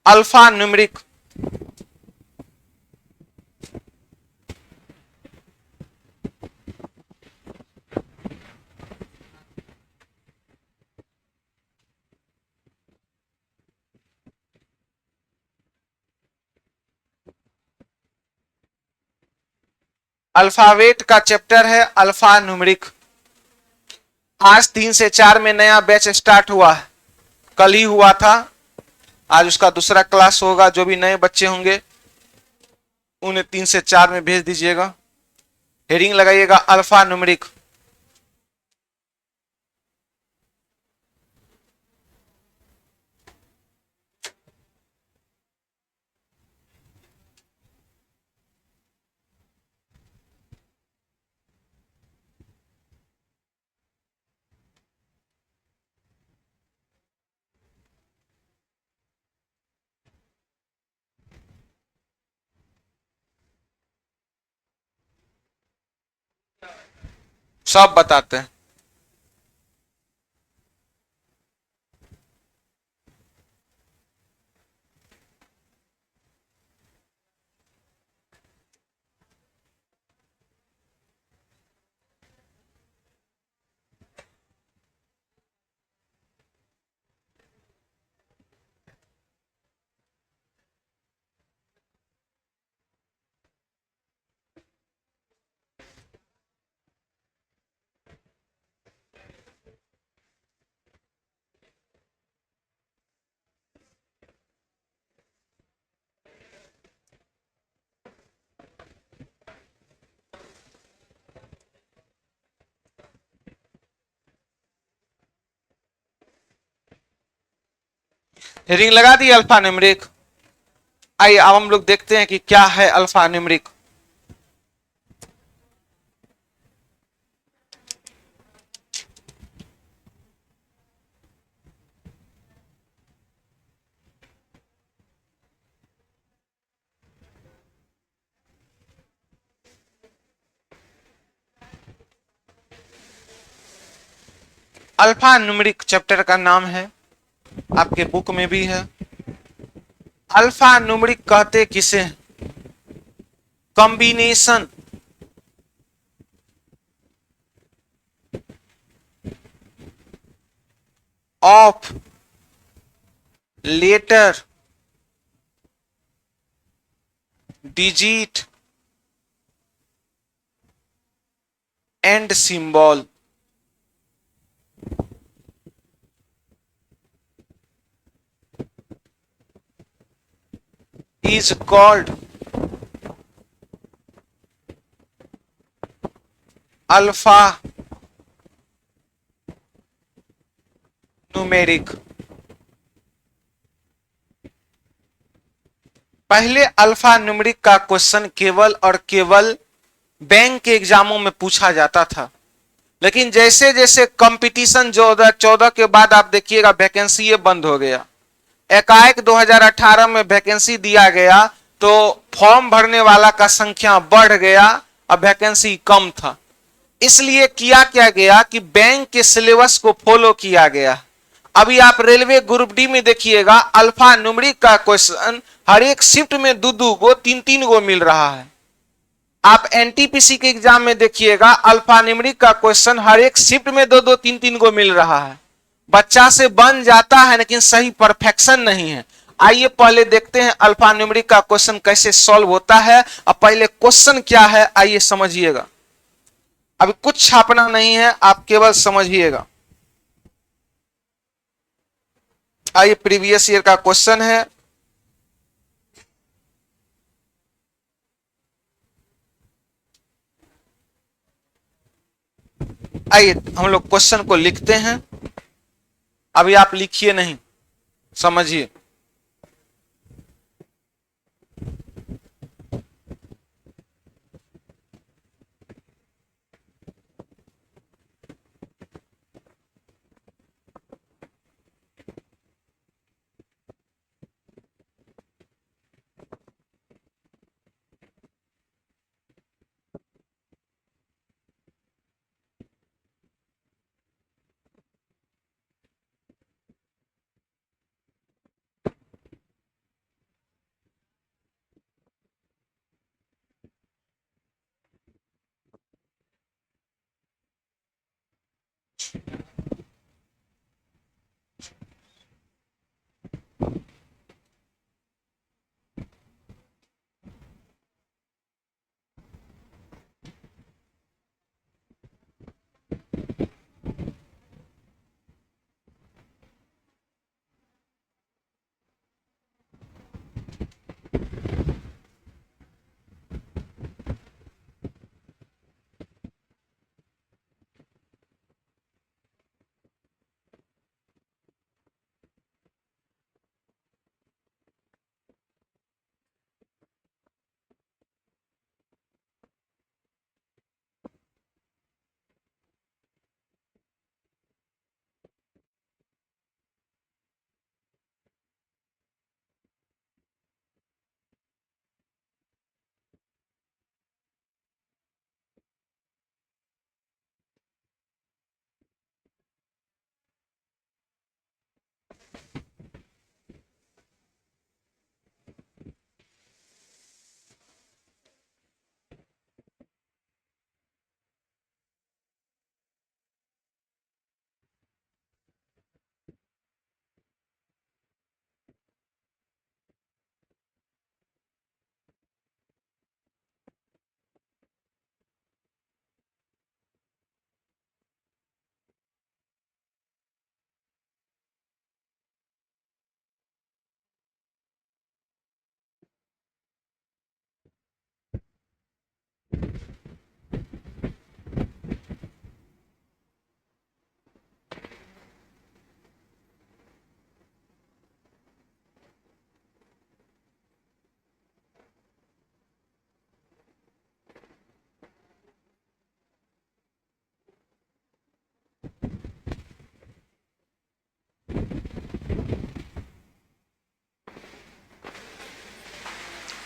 Alpha numeric. Alphabet का chapter है alpha numeric. आज 3 से 4 में नया बैच स्टार्ट हुआ है, कल ही हुआ था। आज उसका दूसरा क्लास होगा। जो भी नए बच्चे होंगे उन्हें 3 से 4 में भेज दीजिएगा। हेडिंग लगाइएगा अल्फा न्यूमेरिक। सब बताते हैं। हेडिंग लगा दी अल्फा न्यूमेरिक। आइए अब हम लोग देखते हैं कि क्या है alpha numeric. Alpha numeric chapter का नाम है, आपके बुक में भी है। अल्फा न्यूमेरिक कहते किसे? Combination of letter, digit and symbol is called alphanumeric. पहले अल्फा न्यूमेरिक का क्वेश्चन केवल और केवल बैंक के एग्जामों में पूछा जाता था, लेकिन जैसे जैसे कंपटीशन 2014 के बाद आप देखिएगा वैकेंसी ये बंद हो गया। एकाएक 2018 में वैकेंसी दिया गया तो फॉर्म भरने वाला का संख्या बढ़ गया, अब वैकेंसी कम था। इसलिए किया क्या गया कि बैंक के सिलेबस को फॉलो किया गया। अभी आप रेलवे ग्रुप डी में देखिएगा अल्फा न्यूमेरिक का क्वेश्चन हर एक शिफ्ट में दो दो गो तीन तीन गो मिल रहा है। आप एनटीपीसी के एग्जाम में देखिएगा अल्फा न्यूमेरिक का क्वेश्चन हर एक शिफ्ट में दो दो तीन तीन गो मिल रहा है। बच्चा से बन जाता है लेकिन सही परफेक्शन नहीं है। आइए पहले देखते हैं अल्फा न्यूमेरिक का क्वेश्चन कैसे सॉल्व होता है। अब पहले क्वेश्चन क्या है आइए समझिएगा। अभी कुछ छापना नहीं है, आप केवल समझिएगा। आइए प्रीवियस ईयर का क्वेश्चन है। आइए हम लोग क्वेश्चन को लिखते हैं। अभी आप लिखिए नहीं, समझिए।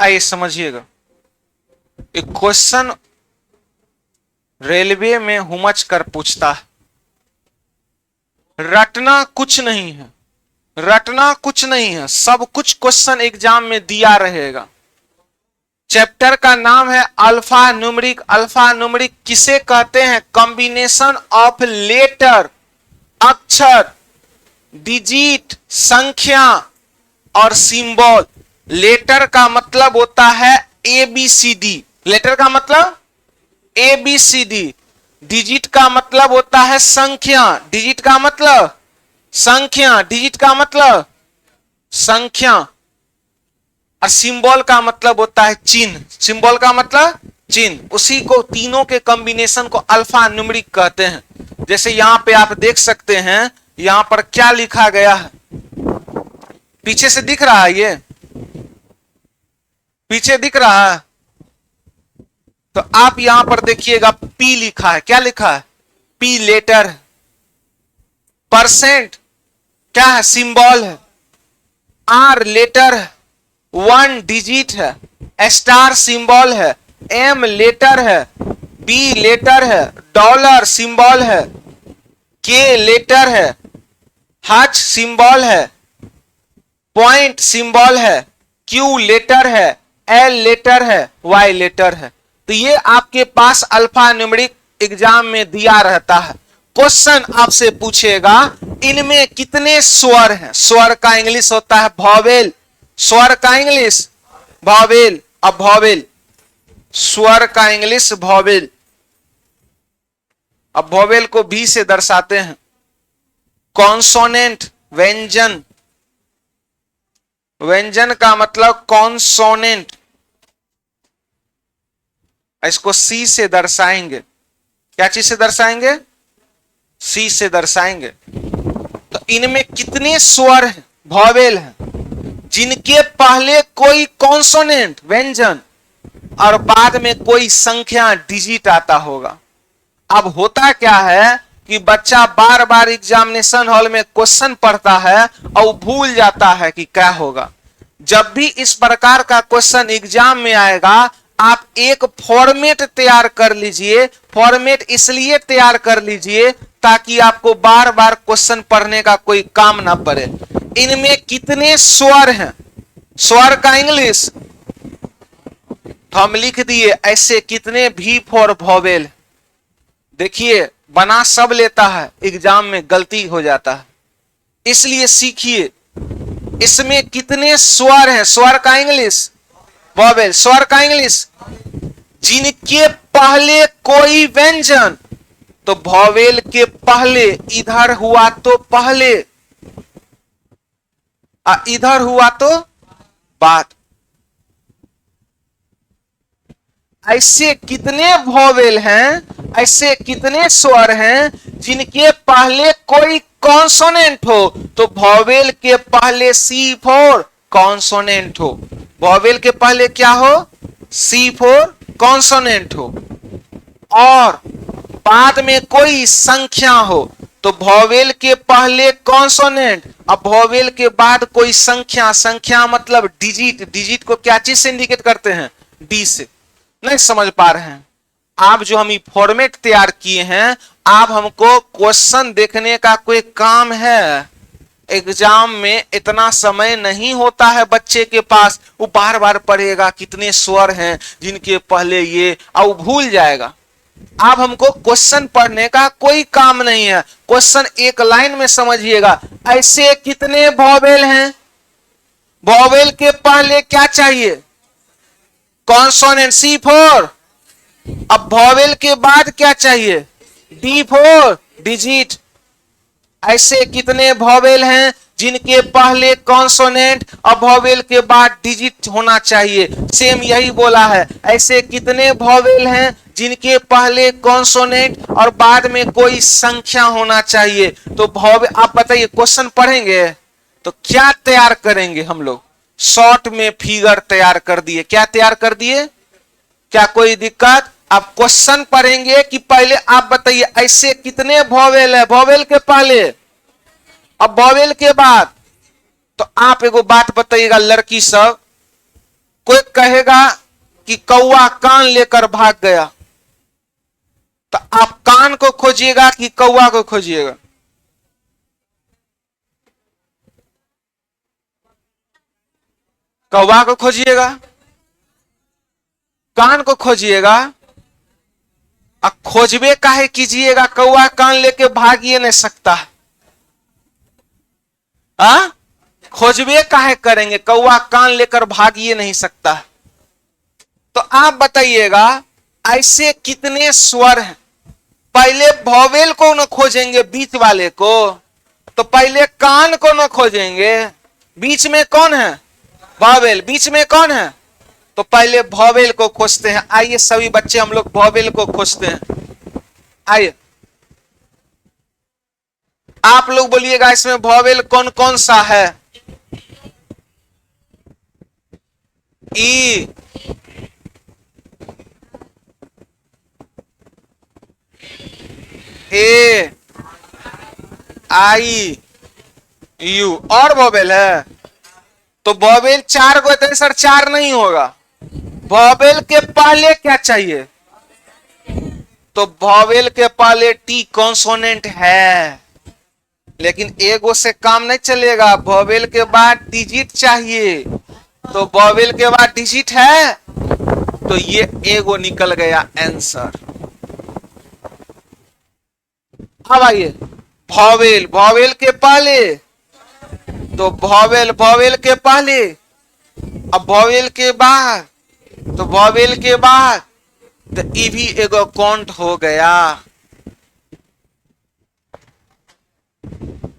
आइए समझिएगा, एक क्वेश्चन रेलवे में हुमच कर पूछता है, रटना कुछ नहीं है, रटना कुछ नहीं है, सब कुछ क्वेश्चन एग्जाम में दिया रहेगा। चैप्टर का नाम है अल्फा न्यूमेरिक। अल्फा न्यूमेरिक किसे कहते हैं? कॉम्बिनेशन ऑफ लेटर, अक्षर, डिजिट, संख्या और सिंबल। लेटर का मतलब होता है ABCD, लेटर का मतलब ABCD। डिजिट का मतलब होता है संख्या, डिजिट का मतलब संख्या, डिजिट का मतलब संख्या। और सिंबल का मतलब होता है चिन्ह, सिंबल का मतलब चिन्ह। उसी को तीनों के कॉम्बिनेशन को अल्फा न्यूमेरिक कहते हैं। जैसे यहां पे आप देख सकते हैं, यहां पर क्या लिखा गया है, पीछे से दिख रहा है, ये पीछे दिख रहा है, तो आप यहां पर देखिएगा P लिखा है। क्या लिखा है? P लेटर है। परसेंट क्या है? सिंबल है। R लेटर है, 1 डिजिट है। स्टार सिंबल है। M लेटर है। B लेटर है, डॉलर सिंबल है। K लेटर है, H सिंबल है। पॉइंट सिंबल है। Q लेटर है, L लेटर है, Y लेटर है। तो ये आपके पास अल्फा न्यूमेरिक एग्जाम में दिया रहता है। क्वेश्चन आपसे पूछेगा इनमें कितने स्वर हैं। स्वर का इंग्लिश होता है वॉवेल, स्वर का इंग्लिश वॉवेल। अब वॉवेल, स्वर का इंग्लिश वॉवेल। अब वॉवेल को V से दर्शाते हैं। कॉन्सोनेंट व्यंजन, व्यंजन का मतलब कॉन्सोनेंट, इसको C से दर्शाएंगे। क्या चीज से दर्शाएंगे? C से दर्शाएंगे। तो इनमें कितने स्वर हैं, वॉवेल हैं, जिनके पहले कोई कॉन्सोनेंट व्यंजन और बाद में कोई संख्या डिजिट आता होगा। अब होता क्या है कि बच्चा बार बार एग्जामिनेशन हॉल में क्वेश्चन पढ़ता है और भूल जाता है कि क्या होगा। जब भी इस प्रकार का क्वेश्चन एग्जाम में आएगा, आप एक फॉर्मेट तैयार कर लीजिए। फॉर्मेट इसलिए तैयार कर लीजिए ताकि आपको बार बार क्वेश्चन पढ़ने का कोई काम ना पड़े। इनमें कितने स्वर हैं, स्वर का इंग्लिश हम लिख दिए ऐसे। कितने V फॉर वॉवेल। देखिए बना सब लेता है, एग्जाम में गलती हो जाता है, इसलिए सीखिए इसमें कितने स्वर हैं। स्वर का इंग्लिश वॉवेल, स्वर का इंग्लिश जिनके पहले कोई व्यंजन, तो वॉवेल के पहले इधर हुआ तो पहले, इधर हुआ तो बाद। ऐसे कितने वॉवेल हैं, ऐसे कितने स्वर हैं जिनके पहले कोई कॉन्सोनेंट हो, तो वॉवेल के पहले C फॉर कॉन्सोनेंट हो। वॉवेल के पहले क्या हो? C फॉर कॉन्सोनेंट हो। और बाद में कोई संख्या हो, तो वॉवेल के पहले कॉन्सोनेंट, अब वॉवेल के बाद कोई संख्या। संख्या मतलब डिजिट, डिजिट को क्या चीज से इंडिकेट करते हैं? D से। नहीं समझ पा रहे हैं आप? जो हम फॉर्मेट तैयार किए हैं, आप हमको क्वेश्चन देखने का कोई काम है? एग्जाम में इतना समय नहीं होता है बच्चे के पास, वो बार बार पढ़ेगा कितने स्वर हैं जिनके पहले ये, और भूल जाएगा। आप हमको क्वेश्चन पढ़ने का कोई काम नहीं है। क्वेश्चन एक लाइन में समझिएगा। ऐसे कितने वॉवेल हैं, वॉवेल के पहले क्या चाहिए? कॉन्सोनेंट C फॉर, अब वॉवेल के बाद क्या चाहिए? D for digit. ऐसे कितने वॉवेल हैं जिनके पहले कॉन्सोनेंट और वॉवेल के बाद डिजिट होना चाहिए? सेम यही बोला है। ऐसे कितने वॉवेल हैं जिनके पहले कॉन्सोनेंट और बाद में कोई संख्या होना चाहिए? तो वॉवेल, आप बताइए क्वेश्चन पढ़ेंगे तो क्या तैयार करेंगे हम लोग? शॉर्ट में फिगर तैयार कर दिए। क्या तैयार कर दिए? क्या कोई दिक्कत? आप क्वेश्चन पढ़ेंगे कि पहले आप बताइए ऐसे कितने वॉवेल है, वॉवेल के पहले अब वॉवेल के बाद। तो आप एगो बात बताइएगा लड़की सब, कोई कहेगा कि कौवा कान लेकर भाग गया, तो आप कान को खोजिएगा कि कौवा को खोजिएगा? कौवा को खोजिएगा, कान को खोजिएगा। अब खोजबे काहे कीजिएगा, कौवा कान लेके भागिए नहीं सकता। आ खोजबे काहे करेंगे, कौवा कान लेकर भागिए नहीं सकता। तो आप बताइएगा ऐसे कितने स्वर हैं? पहले वॉवेल को न खोजेंगे बीच वाले को, तो पहले कान को न खोजेंगे, बीच में कौन है? वॉवेल। बीच में कौन है? तो पहले वॉवेल को खोजते हैं। आइए सभी बच्चे हम लोग वॉवेल को खोजते हैं। आइए आप लोग बोलिएगा इसमें वॉवेल कौन कौन सा है? ई, ए, आई, यू और वॉवेल है। तो वॉवेल चार को तो सर चार नहीं होगा। वॉवेल के पहले क्या चाहिए? तो वॉवेल के पहले टी कॉन्सोनेंट है, लेकिन एगो से काम नहीं चलेगा, वॉवेल के बाद डिजिट चाहिए। तो वॉवेल के बाद डिजिट है, तो ये एगो निकल गया आंसर। अब आइए वॉवेल, वॉवेल के पहले, तो वॉवेल, वॉवेल के पहले, अब वॉवेल के बाद, तो वॉवेल के बाद, तो ये भी एगो काउंट हो गया।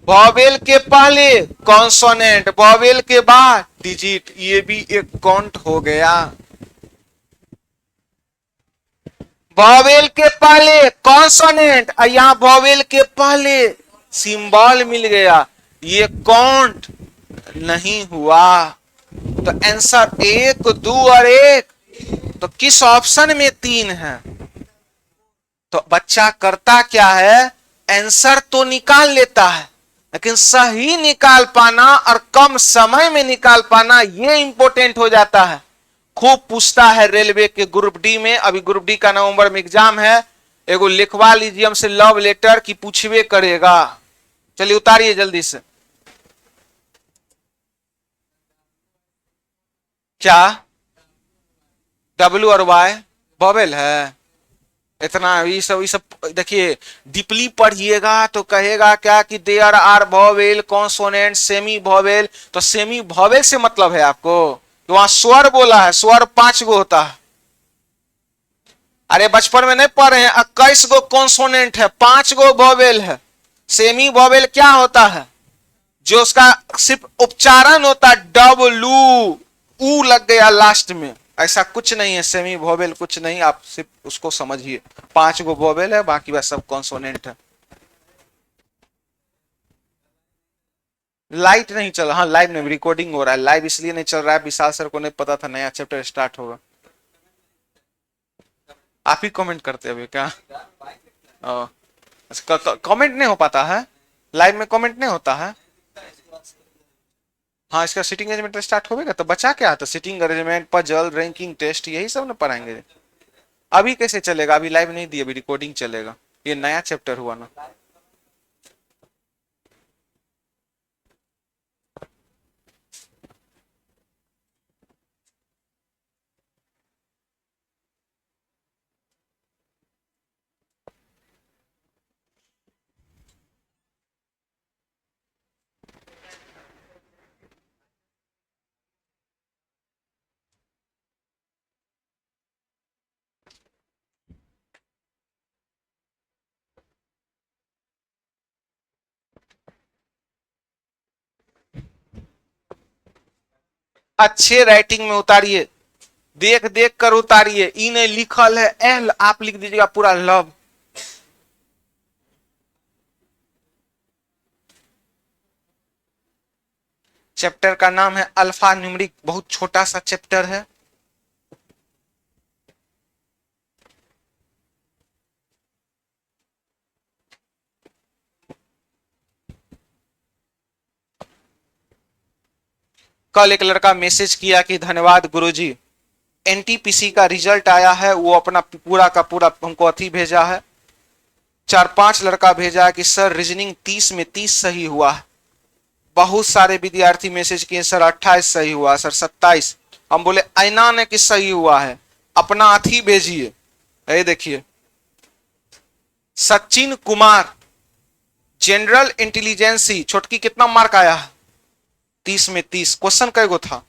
वॉवेल के पहले कॉन्सोनेंट, वॉवेल के बाद डिजिट, ये भी एक काउंट हो गया। वॉवेल के पहले कॉन्सोनेंट, यहां वॉवेल के पहले सिंबल मिल गया, ये काउंट नहीं हुआ। तो आंसर 1, 2 और 1, तो किस ऑप्शन में 3 है? तो बच्चा करता क्या है, आंसर तो निकाल लेता है, लेकिन सही निकाल पाना और कम समय में निकाल पाना ये इंपॉर्टेंट हो जाता है। खूब पूछता है रेलवे के ग्रुप डी में, अभी ग्रुप डी का नवंबर में एग्जाम है, एगो लिखवा लीजिए हमसे लव लेटर की पूछवे करेगा। चलिए उतारिए जल्दी से। क्या डब्ल्यू और वाई वॉवेल है? इतना ये सब देखिए, डीपली पढ़िएगा तो कहेगा क्या कि there are vowel consonant semi vowel. तो सेमी वॉवेल से मतलब है आपको, तो वहां स्वर बोला है, स्वर 5 गो होता है। अरे बचपन में नहीं पढ़ रहे हैं, 21 गो कॉन्सोनेंट है, 5 गो वॉवेल है। सेमी वॉवेल क्या होता है? जो उसका सिर्फ उच्चारण होता है, डब्लू, ऊ लग गया लास्ट में, ऐसा कुछ नहीं है। सेमी वॉवेल कुछ नहीं, आप सिर्फ उसको समझिए। 5 गो वॉवेल है, बाकी वह सब कॉन्सोनेंट है। लाइट नहीं चल, हाँ लाइव नहीं, रिकॉर्डिंग हो रहा है। लाइव इसलिए नहीं चल रहा है, विशाल सर को नहीं पता था नया चैप्टर स्टार्ट होगा। आप ही कमेंट करते अभी क्या? कमेंट नहीं हो पाता है लाइव में, कमेंट नहीं होता है। हाँ इसका सिटिंग अरेंजमेंट स्टार्ट होगा, तो बचा क्या था? Sitting arrangement, puzzle, ranking test, यही सब ना पढ़ाएंगे। अभी कैसे चलेगा? अभी लाइव नहीं दी, अभी रिकॉर्डिंग चलेगा, ये नया चैप्टर हुआ ना। अच्छे राइटिंग में उतारिए, देख देख कर उतारिए। ई ने लिखल है एल, आप लिख दीजिएगा पूरा लव। चैप्टर का नाम है अल्फा न्यूमेरिक, बहुत छोटा सा चैप्टर है। कल एक लड़का मैसेज किया कि धन्यवाद गुरुजी, एनटीपीसी का रिजल्ट आया है, वो अपना पूरा का पूरा हमको अथी भेजा है। 4-5 लड़का भेजा है कि सर रीजनिंग 30 में 30 सही हुआ है। बहुत सारे विद्यार्थी मैसेज किए सर 28 सही हुआ, सर 27। हम बोले ऐना ने कि सही हुआ है, अपना अथी भेजिए। ये देखिए सचिन कुमार जनरल इंटेलिजेंसी छोटकी कितना मार्क आया है? 30 में 30। क्वेश्चन कई गो था?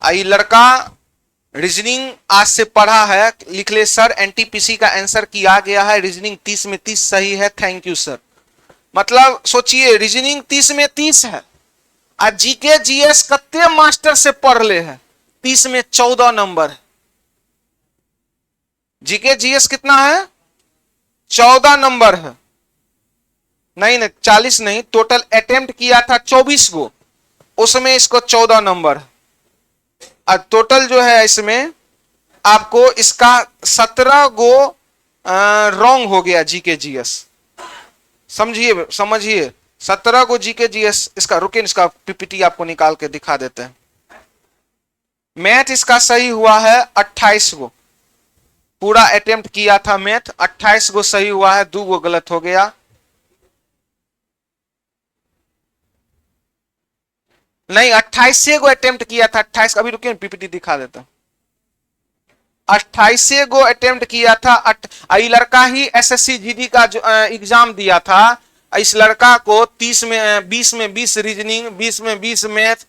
आई लड़का रीजनिंग आज से पढ़ा है, लिख ले सर एनटीपीसी का आंसर किया गया है, रीजनिंग 30 में 30 सही है, थैंक यू सर। मतलब सोचिए रीजनिंग 30 में 30 है और जीके जीएस कत्ते मास्टर से पढ़ ले है, 30 में 14 नंबर है। जीके जीएस कितना है? 14 नंबर है। नहीं नहीं 40 नहीं, टोटल अटेम्प्ट किया था 24 गो, उसमें इसको 14 नंबर है। और टोटल जो है इसमें आपको इसका 17 गो रॉन्ग हो गया जीके जीएस। समझिए समझिए 17 को जीके जीएस इसका। रुके इसका पीपीटी आपको निकाल के दिखा देते हैं। मैथ इसका सही हुआ है 28 गो, पूरा अटेम्प्ट किया था मैथ, 28 गो सही हुआ है, 2 गो गलत हो गया। नहीं 28 गो अटेम्प्ट किया था, 28। अभी रुकिए पीपीटी दिखा देता हूं। 28 गो अटेम्प्ट किया था। ये लड़का ही एसएससी जीडी का एग्जाम दिया था। इस लड़का को 30 में 20 में 20 रीजनिंग, 20 में 20 मैथ,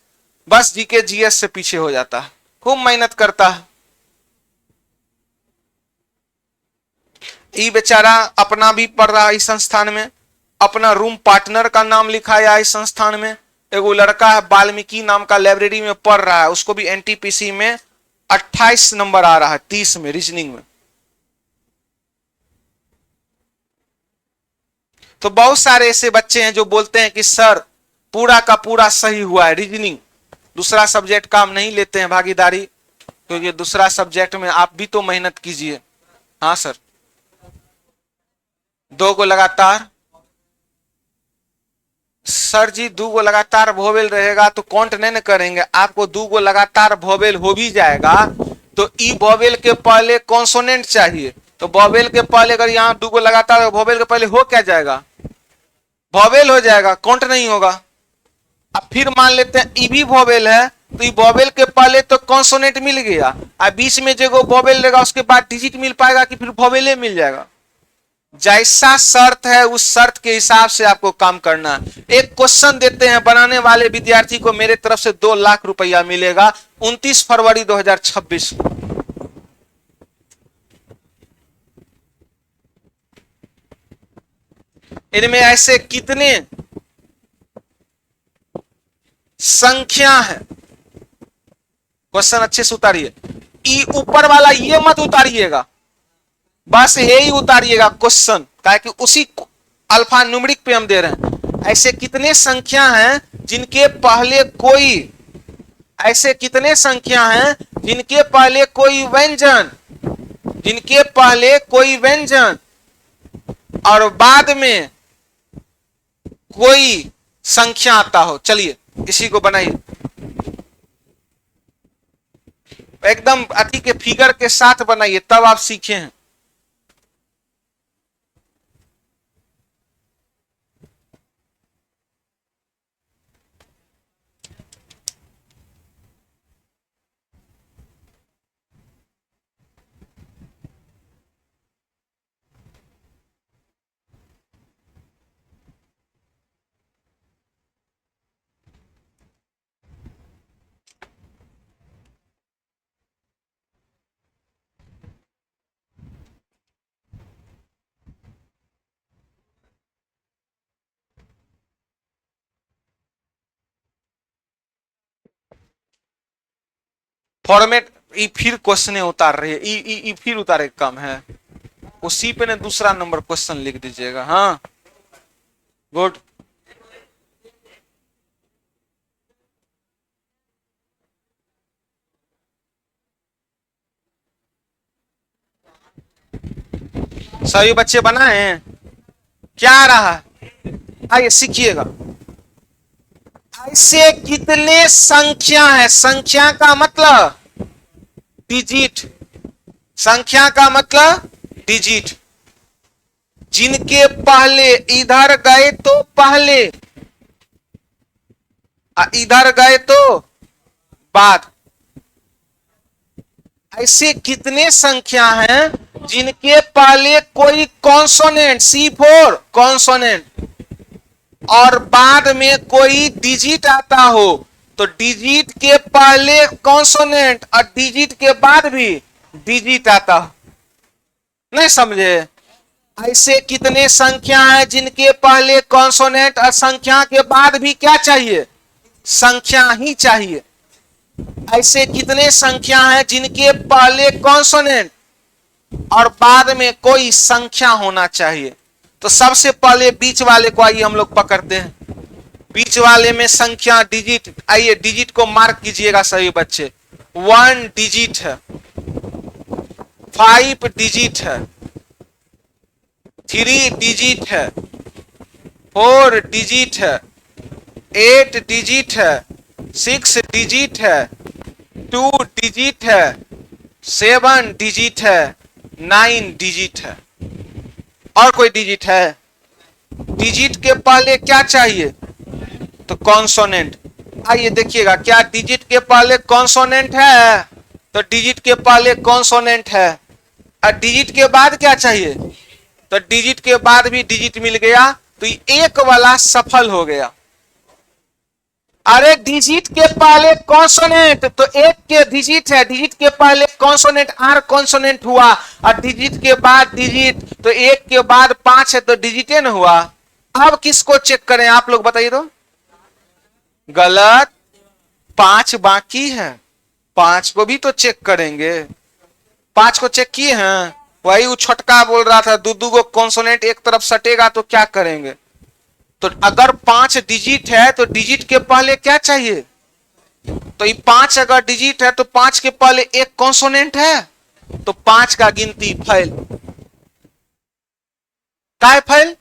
बस जीके जीएस से पीछे हो जाता है। खूब मेहनत करता है। ये बेचारा अपना भी पढ़ रहा है इस संस्थान में, अपना रूम पार्टनर का नाम लिखाया इस संस्थान में। एगो लड़का है वाल्मीकि नाम का, लाइब्रेरी में पढ़ रहा है, उसको भी एनटीपीसी में 28 नंबर आ रहा है 30 में रीजनिंग में। तो बहुत सारे ऐसे बच्चे हैं जो बोलते हैं कि सर पूरा का पूरा सही हुआ है रीजनिंग, दूसरा सब्जेक्ट का हम नहीं लेते हैं भागीदारी, क्योंकि दूसरा सब्जेक्ट में आप भी तो मेहनत कीजिए। हाँ सर 2 गो लगातार। सर जी 2 गो लगातार वोवेल रहेगा तो काउंट नहीं न करेंगे। आपको 2 गो लगातार वोवेल हो भी जाएगा तो ई वोवेल के पहले कॉन्सोनेंट चाहिए। तो वोवेल के पहले अगर यहाँ 2 गो लगातार, वोवेल के पहले हो क्या जाएगा? वोवेल हो जाएगा, काउंट नहीं होगा। अब फिर मान लेते हैं ई भी वोवेल है, तो ई वोवेल के पहले तो कॉन्सोनेंट मिल गया, और बीच में जो वोवेल रहेगा उसके बाद डिजिट मिल पाएगा कि फिर वोवेले मिल जाएगा? जैसा शर्त है उस शर्त के हिसाब से आपको काम करना है। एक क्वेश्चन देते हैं, बनाने वाले विद्यार्थी को मेरे तरफ से 2 लाख रुपया मिलेगा 29 फरवरी 2026 को। इनमें ऐसे कितने संख्या है? क्वेश्चन अच्छे से उतारिए। ई ऊपर वाला ये मत उतारिएगा, बस यही उतारिएगा क्वेश्चन, क्या कि उसी अल्फा न्यूमेरिक पे हम दे रहे हैं। ऐसे कितने संख्या हैं जिनके पहले कोई, ऐसे कितने संख्या हैं जिनके पहले कोई व्यंजन, जिनके पहले कोई व्यंजन और बाद में कोई संख्या आता हो? चलिए इसी को बनाइए एकदम अति के फिगर के साथ बनाइए, तब आप सीखे हैं। फॉर्मेट फिर क्वेश्चन उतार रही है, ई फिर उतारे कम है, उसी पे ने दूसरा नंबर क्वेश्चन लिख दीजिएगा। हाँ गुड। सभी बच्चे बनाए हैं? क्या आ रहा है? आइए सीखिएगा, ऐसे कितने संख्या है, संख्या का मतलब डिजिट, संख्या का मतलब डिजिट, जिनके पहले इधर गए तो पहले, इधर गए तो बाद। ऐसे कितने संख्या हैं जिनके पहले कोई कॉन्सोनेंट C4 कॉन्सोनेंट और बाद में कोई डिजिट आता हो, तो डिजिट के पहले कॉन्सोनेंट और डिजिट के बाद भी डिजिट आता हो। नहीं समझे? ऐसे कितने संख्या हैं जिनके पहले कॉन्सोनेंट और संख्या के बाद भी क्या चाहिए, संख्या ही चाहिए। ऐसे कितने संख्या हैं जिनके पहले कॉन्सोनेंट और बाद में कोई संख्या होना चाहिए। तो सबसे पहले बीच वाले को आइए हम लोग पकड़ते हैं। बीच वाले में संख्या डिजिट, आइए डिजिट को मार्क कीजिएगा सभी बच्चे। 1 डिजिट है, 5 डिजिट है, 3 डिजिट है, 4 डिजिट है, 8 डिजिट है, 6 डिजिट है, 2 डिजिट है, 7 डिजिट है, 9 डिजिट है। और कोई डिजिट है? डिजिट के पहले क्या चाहिए, तो कॉन्सोनेंट। आइए देखिएगा, क्या डिजिट के पहले कॉन्सोनेंट है, तो डिजिट के पहले कॉन्सोनेंट है। और डिजिट के बाद क्या चाहिए, तो डिजिट के बाद भी डिजिट मिल गया, तो एक वाला सफल हो गया। अरे डिजिट के पहले कॉन्सोनेंट, तो एक के डिजिट है, डिजिट के पहले कॉन्सोनेंट आर कॉन्सोनेंट हुआ, और डिजिट के बाद डिजिट, तो एक के बाद 5 है तो डिजिटे न हुआ। अब किसको चेक करें आप लोग बताइए तो? गलत, 5 बाकी है, 5 को भी तो चेक करेंगे। 5 को चेक किए हैं, वही वो छोटका बोल रहा था दू को कॉन्सोनेंट एक तरफ सटेगा तो क्या करेंगे। तो अगर 5 डिजिट है तो डिजिट के पहले क्या चाहिए, तो ये 5 अगर डिजिट है तो 5 के पहले एक कॉन्सोनेंट है, तो 5 का गिनती फेल। काय फेल?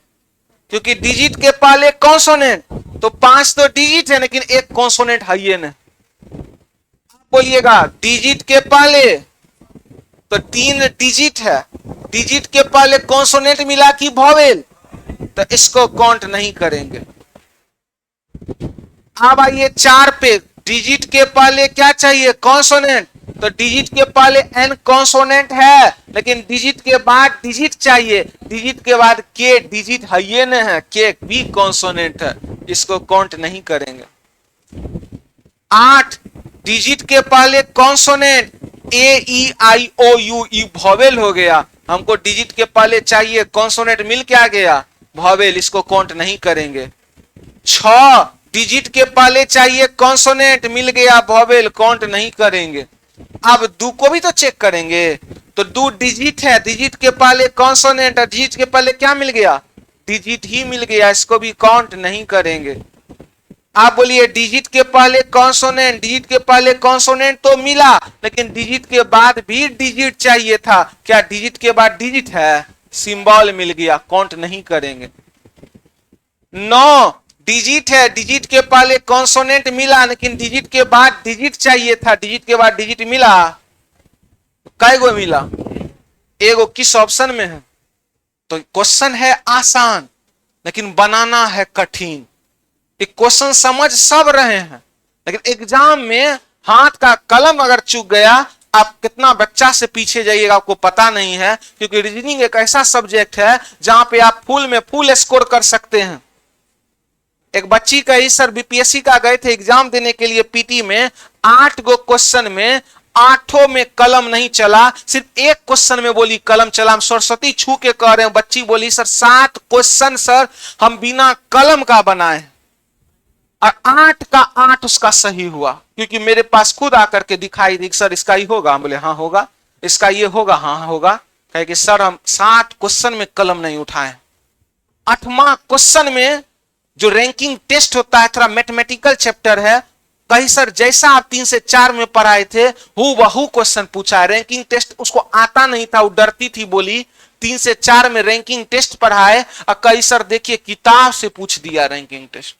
क्योंकि डिजिट के पहले कॉन्सोनेंट, तो 5 तो डिजिट है लेकिन एक कॉन्सोनेंट है ये न। बोलिएगा डिजिट के पहले तो 3 डिजिट है, डिजिट के पहले कॉन्सोनेंट मिला कि वॉवेल, तो इसको काउंट नहीं करेंगे। अब आइए 4 पे, डिजिट के पहले क्या चाहिए, कॉन्सोनेंट, तो डिजिट के पहले n कॉन्सोनेंट है लेकिन डिजिट के बाद डिजिट चाहिए, डिजिट के बाद k डिजिट है ये न है, k भी कॉन्सोनेंट है, इसको काउंट नहीं करेंगे। 8 डिजिट के पहले कॉन्सोनेंट A-E-I-O-U, वॉवेल हो गया, हमको डिजिट के पहले चाहिए कॉन्सोनेंट, मिल के आ गया वॉवेल, इसको काउंट नहीं करेंगे। 6 डिजिट के पहले चाहिए कॉन्सोनेंट, मिल गया वॉवेल, काउंट नहीं करेंगे। अब 2 को भी तो चेक करेंगे, तो 2 डिजिट है, डिजिट के पहले कॉन्सोनेंट और डिजिट के पहले क्या मिल गया, डिजिट ही मिल गया, इसको भी काउंट नहीं करेंगे। आप बोलिए डिजिट के पहले कॉन्सोनेंट, डिजिट के पहले कॉन्सोनेंट तो मिला लेकिन डिजिट के बाद भी डिजिट चाहिए था, क्या डिजिट के बाद डिजिट है, सिंबल मिल गया, काउंट नहीं करेंगे। 9 डिजिट है, डिजिट के पहले कॉन्सोनेंट मिला लेकिन डिजिट के बाद डिजिट चाहिए था, डिजिट के बाद डिजिट मिला, कै गो मिला, एगो, किस ऑप्शन में है, तो क्वेश्चन है आसान लेकिन बनाना है कठिन। एक क्वेश्चन समझ सब रहे हैं लेकिन एग्जाम में हाथ का कलम अगर चूक गया, आप कितना बच्चा से पीछे जाइएगा आपको पता नहीं है, क्योंकि रीजनिंग एक ऐसा सब्जेक्ट है जहां पे आप फुल में फुल स्कोर कर सकते हैं। एक बच्ची का ही सर बीपीएससी का गए थे एग्जाम देने के लिए पीटी में, 8 गो क्वेश्चन में 8 में कलम नहीं चला, सिर्फ एक क्वेश्चन में बोली कलम चला। हम सरस्वती छू के कह रहे हैं, बच्ची बोली सर 7 क्वेश्चन सर हम बिना कलम का बनाए और 8 का 8 उसका सही हुआ, क्योंकि मेरे पास खुद आकर के दिखाई दी सर इसका ही होगा, हम बोले हाँ होगा, इसका ये होगा, हाँ होगा, कहे कि सर हम 7 क्वेश्चन में कलम नहीं उठाए। 8वां क्वेश्चन में जो रैंकिंग टेस्ट होता है, थोड़ा मैथमेटिकल चैप्टर है, कहीं सर जैसा आप 3 से 4 में पढ़ाए थे हूबहू क्वेश्चन पूछा है, रैंकिंग टेस्ट उसको आता नहीं था, वो डरती थी, बोली 3 से 4 में रैंकिंग टेस्ट पढ़ाए और कहीं सर देखिए किताब से पूछ दिया रैंकिंग टेस्ट।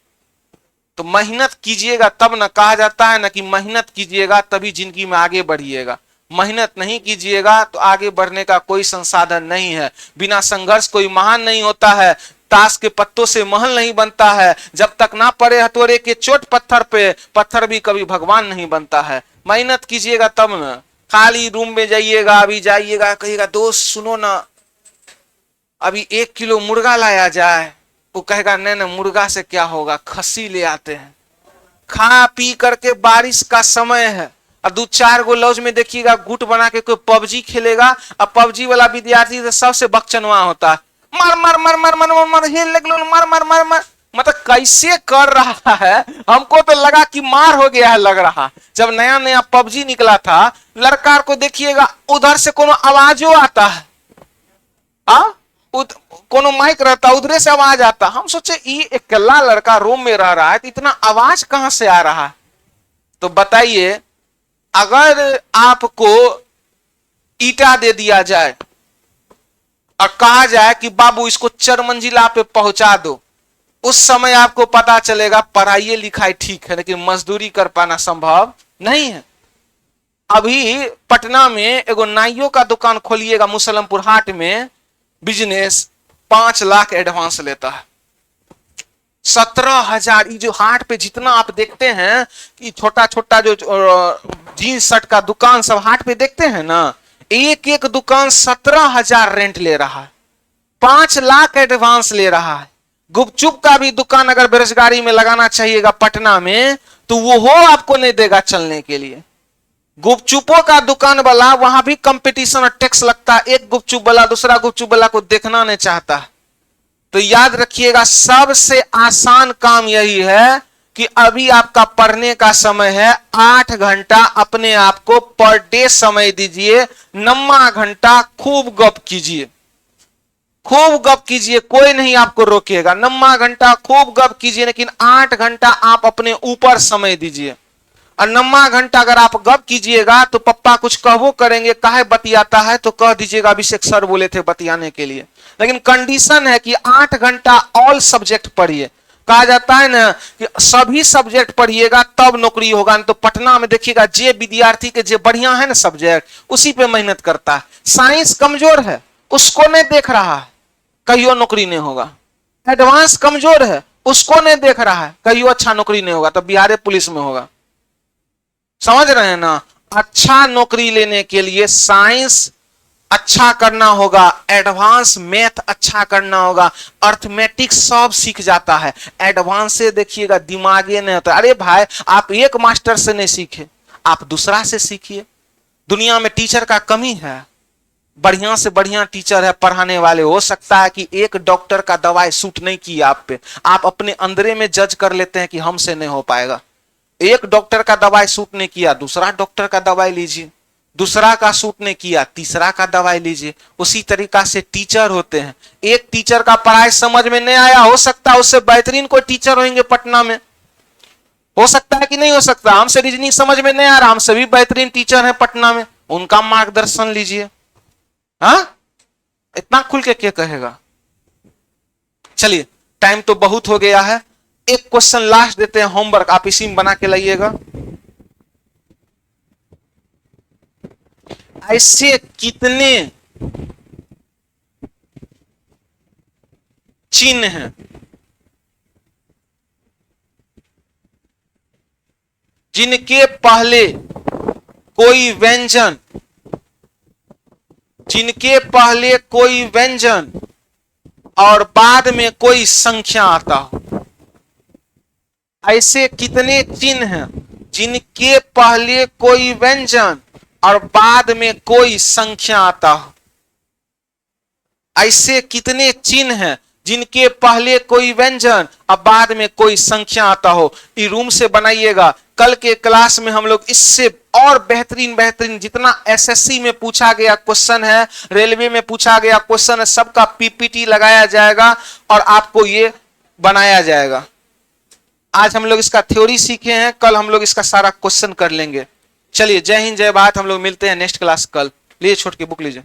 तो मेहनत कीजिएगा तब ना, कहा जाता है ना कि मेहनत कीजिएगा तभी जिंदगी में आगे बढ़िएगा। मेहनत नहीं कीजिएगा तो आगे बढ़ने का कोई संसाधन नहीं है। बिना संघर्ष कोई महान नहीं होता है। ताश के पत्तों से महल नहीं बनता है। जब तक ना पड़े हथौड़े के चोट पत्थर पे, पत्थर भी कभी भगवान नहीं बनता है। मेहनत कीजिएगा तब ना। खाली रूम में जाइएगा, अभी जाइएगा कहिएगा दोस्त सुनो ना अभी 1 किलो मुर्गा लाया जाए, वो कहेगा नहीं नहीं मुर्गा से क्या होगा, खस्सी ले आते हैं। खा पी करके, बारिश का समय है और 2-4 गो लॉज में देखिएगा गुट बना के कोई पबजी खेलेगा, और पबजी वाला विद्यार्थी तो सबसे बकचनवा होता है। मार मार मार मार मार मार मार हिल लगलो, मार मार मार मार, मतलब कैसे कर रहा है। हमको तो लगा कि मार हो गया है लग रहा। जब नया नया पबजी निकला था, लड़का को देखिएगा उधर से कोनो आवाजो आता है, कोनो माइक रहता उधरे से आवाज आता। हम सोचे ये अकेला लड़का रूम में रह रहा है तो इतना आवाज कहां से आ रहा है। तो बताइए, अगर आपको ईटा दे दिया जाए और कहा जाए कि बाबू इसको 4 मंजिला पे पहुंचा दो, उस समय आपको पता चलेगा पढ़ाई लिखाई ठीक है लेकिन मजदूरी कर पाना संभव नहीं है। अभी पटना में एगो नाइयों का दुकान खोलिएगा मुसलमपुर हाट में, बिजनेस 5 लाख एडवांस लेता है। 17,000। जो हाट पे जितना आप देखते हैं कि छोटा छोटा जो जीन्स शर्ट का दुकान सब हाट पे देखते हैं ना, एक एक दुकान 17,000 रेंट ले रहा है, 5 लाख एडवांस ले रहा है। गुपचुप का भी दुकान अगर बेरोजगारी में लगाना चाहिएगा पटना में, तो वो हो आपको नहीं देगा चलने के लिए। गुपचुपों का दुकान वाला, वहां भी कंपटीशन और टैक्स लगता है। एक गुपचुप वाला दूसरा गुपचुप वाला को देखना नहीं चाहता। तो याद रखिएगा, सबसे आसान काम यही है कि अभी आपका पढ़ने का समय है। 8 घंटा अपने आप को पर डे समय दीजिए। 9वां घंटा खूब गप कीजिए, खूब गप कीजिए, कोई नहीं आपको रोकेगा। 9वां घंटा खूब गप कीजिए, लेकिन 8 घंटा आप अपने ऊपर समय दीजिए। और 9वां घंटा अगर आप गप कीजिएगा तो पप्पा कुछ कहवो करेंगे, काहे बतियाता है, तो कह दीजिएगा अभिषेक सर बोले थे बतियाने के लिए। लेकिन कंडीशन है कि 8 घंटा ऑल सब्जेक्ट पढ़िए। कहा जाता है ना कि सभी सब्जेक्ट पढ़िएगा तब नौकरी होगा। तो पटना में देखिएगा जे विद्यार्थी के जे बढ़िया है ना सब्जेक्ट, उसी पे मेहनत करता है। साइंस कमजोर है, उसको नहीं देख रहा है, कहियो नौकरी नहीं होगा। एडवांस कमजोर है, उसको नहीं देख रहा है, कहियो अच्छा नौकरी नहीं होगा, तो बिहार पुलिस में होगा। समझ रहे हैं ना। अच्छा नौकरी लेने के लिए साइंस अच्छा करना होगा, एडवांस मैथ अच्छा करना होगा, अर्थमेटिक सब सीख जाता है। एडवांस से देखिएगा दिमागे नहीं होता। अरे भाई, आप एक मास्टर से नहीं सीखे, आप दूसरा से सीखिए। दुनिया में टीचर का कमी है, बढ़िया से बढ़िया टीचर है पढ़ाने वाले। हो सकता है कि एक डॉक्टर का दवाई सूट नहीं की आप पे, आप अपने अंदरे में जज कर लेते हैं कि हमसे नहीं हो पाएगा। एक डॉक्टर का दवाई सूट नहीं किया, दूसरा डॉक्टर का दवाई लीजिए। दूसरा का सूट नहीं किया, तीसरा का दवाई लीजिए। उसी तरीका से टीचर होते हैं। एक टीचर का पढ़ाई समझ में नहीं आया, हो सकता है उससे बेहतरीन कोई टीचर होंगे पटना में, हो सकता है कि नहीं हो सकता। हमसे रीजनिंग समझ में नहीं आ रहा, हमसे भी बेहतरीन टीचर है पटना में, उनका मार्गदर्शन लीजिए। हाँ, इतना खुल के क्या कहेगा। चलिए, टाइम तो बहुत हो गया है। एक क्वेश्चन लास्ट देते हैं, होमवर्क आप इसी में बना के लाइएगा। ऐसे कितने चिन्ह हैं जिनके पहले कोई व्यंजन, जिनके पहले कोई व्यंजन और बाद में कोई संख्या आता हो। ऐसे कितने चिन्ह हैं जिनके पहले कोई व्यंजन और बाद में कोई संख्या आता हो। ऐसे कितने चिन्ह हैं जिनके पहले कोई व्यंजन और बाद में कोई संख्या आता हो। ये रूम से बनाइएगा। कल के क्लास में हम लोग इससे और बेहतरीन बेहतरीन जितना एसएससी में पूछा गया क्वेश्चन है, रेलवे में पूछा गया क्वेश्चन है, सबका पीपीटी लगाया जाएगा और आपको ये बनाया जाएगा। आज हम लोग इसका थ्योरी सीखे हैं, कल हम लोग इसका सारा क्वेश्चन कर लेंगे। चलिए, जय हिंद जय भारत। हम लोग मिलते हैं नेक्स्ट क्लास कल। लीजिए छोट की बुक लीजिए।